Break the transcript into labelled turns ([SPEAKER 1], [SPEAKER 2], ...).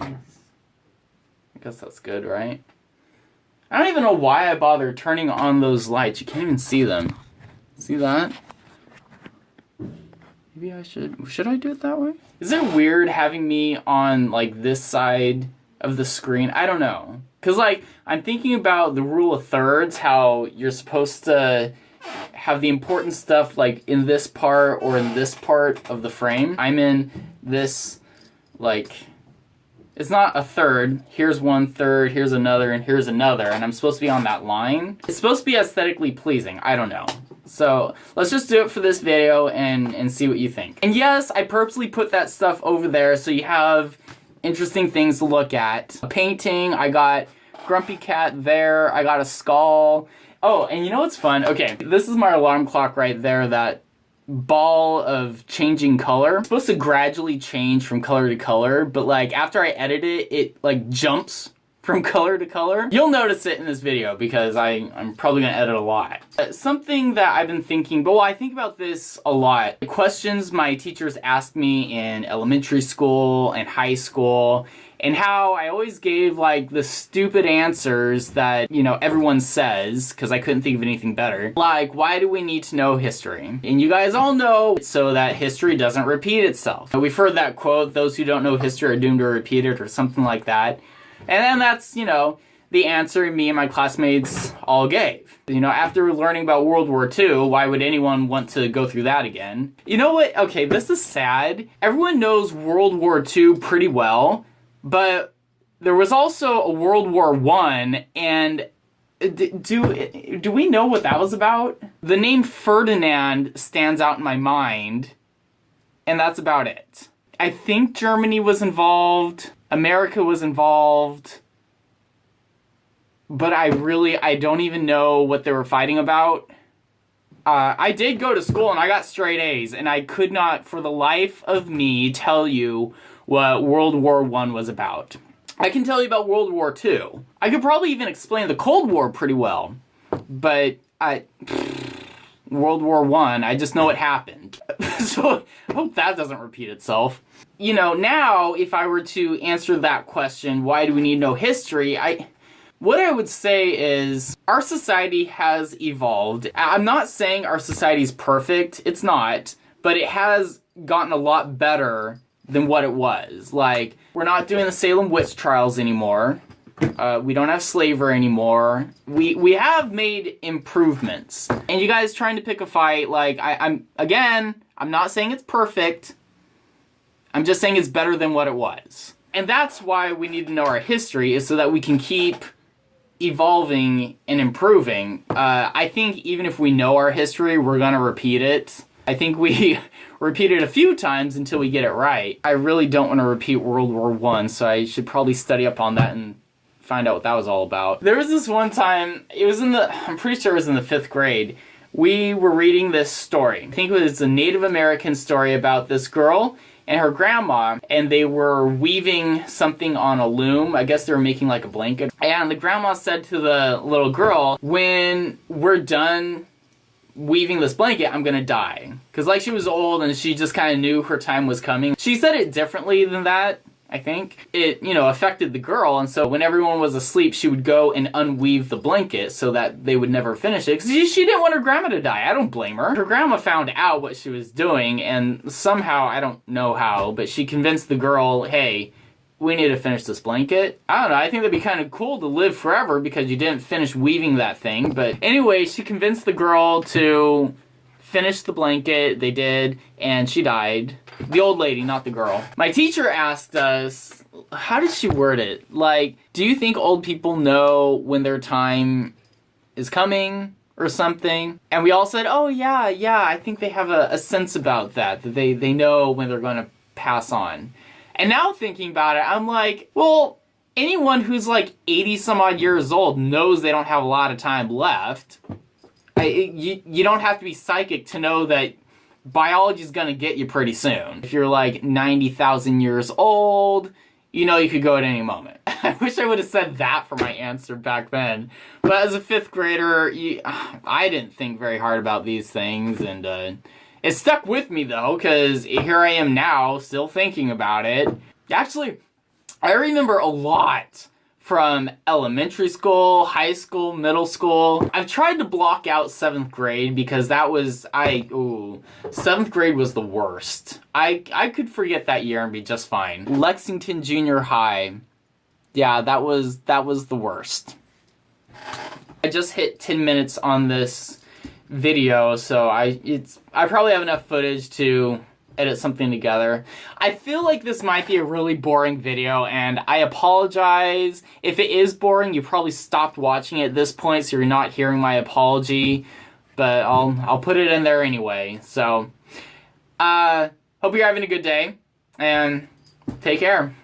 [SPEAKER 1] I guess that's good, right? I don't even know why I bother turning on those lights. You can't even see them. See that? Maybe I should I do it that way? Is it weird having me on, like, this side of the screen? I don't know. Because, like, I'm thinking about the rule of thirds, how you're supposed to have the important stuff, like, in this part or in this part of the frame. I'm in this, like, it's not a third. Here's one third, here's another, and here's another, and I'm supposed to be on that line. It's supposed to be aesthetically pleasing. I don't know. So let's just do it for this video and see what you think. And yes, I purposely put that stuff over there so you have interesting things to look at. A painting, I got Grumpy Cat there, I got a skull. Oh, and you know what's fun? Okay, this is my alarm clock right there, that ball of changing color. It's supposed to gradually change from color to color, but like after I edit it, it like jumps from color to color. You'll notice it in this video because I'm probably gonna edit a lot. Something that I've been thinking, but I think about this a lot. The questions my teachers asked me in elementary school and high school, and how I always gave like the stupid answers that, you know, everyone says because I couldn't think of anything better. Like, why do we need to know history? And you guys all know so that history doesn't repeat itself. We've heard that quote, those who don't know history are doomed to repeat it, or something like that. And then that's, you know, the answer me and my classmates all gave. You know, after learning about World War II, why would anyone want to go through that again? You know what? Okay, this is sad. Everyone knows World War II pretty well, but there was also a World War I, and do we know what that was about? The name Ferdinand stands out in my mind, and that's about it. I think Germany was involved, America was involved, but I don't even know what they were fighting about. I did go to school and I got straight A's, and I could not for the life of me tell you what World War I was about. I can tell you about World War II. I could probably even explain the Cold War pretty well, but World War I just know it happened. So I hope that doesn't repeat itself. You know, now if I were to answer that question, why do we need to know history? What I would say is our society has evolved. I'm not saying our society's perfect. It's not, but it has gotten a lot better than what it was. Like, we're not doing the Salem witch trials anymore. We don't have slavery anymore. We have made improvements. And you guys trying to pick a fight, like, I'm not saying it's perfect. I'm just saying it's better than what it was. And that's why we need to know our history, is so that we can keep evolving and improving. I think even if we know our history, we're gonna repeat it. I think we repeat it a few times until we get it right. I really don't want to repeat World War I, so I should probably study up on that and find out what that was all about. There was this one time, I'm pretty sure it was in the 5th grade, we were reading this story. I think it was a Native American story about this girl and her grandma, and they were weaving something on a loom. I guess they were making like a blanket. And the grandma said to the little girl, when we're done weaving this blanket, I'm gonna die. Because like she was old and she just kind of knew her time was coming. She said it differently than that, I think. It, you know, affected the girl, and so when everyone was asleep, she would go and unweave the blanket so that they would never finish it. Because she didn't want her grandma to die. I don't blame her. Her grandma found out what she was doing, and somehow, I don't know how, but she convinced the girl, hey, we need to finish this blanket. I don't know, I think that'd be kind of cool to live forever because you didn't finish weaving that thing. But anyway, she convinced the girl to finish the blanket. They did, and she died. The old lady, not the girl. My teacher asked us, how did she word it? Like, do you think old people know when their time is coming or something? And we all said, oh yeah, I think they have a sense about that they know when they're going to pass on. And now thinking about it, I'm like, well, anyone who's like 80 some odd years old knows they don't have a lot of time left. You don't have to be psychic to know that biology's gonna get you pretty soon. If you're like 90,000 years old, you know you could go at any moment. I wish I would have said that for my answer back then. But as a 5th grader, I didn't think very hard about these things, and it stuck with me though, because here I am now, still thinking about it. Actually, I remember a lot from elementary school, high school, middle school. I've tried to block out 7th grade because that was, 7th grade was the worst. I could forget that year and be just fine. Lexington Junior High. Yeah, that was the worst. I just hit 10 minutes on this video, so I probably have enough footage to edit something together. I feel like this might be a really boring video, and I apologize. If it is boring, you probably stopped watching at this point, so you're not hearing my apology, but I'll put it in there anyway. So, hope you're having a good day, and take care.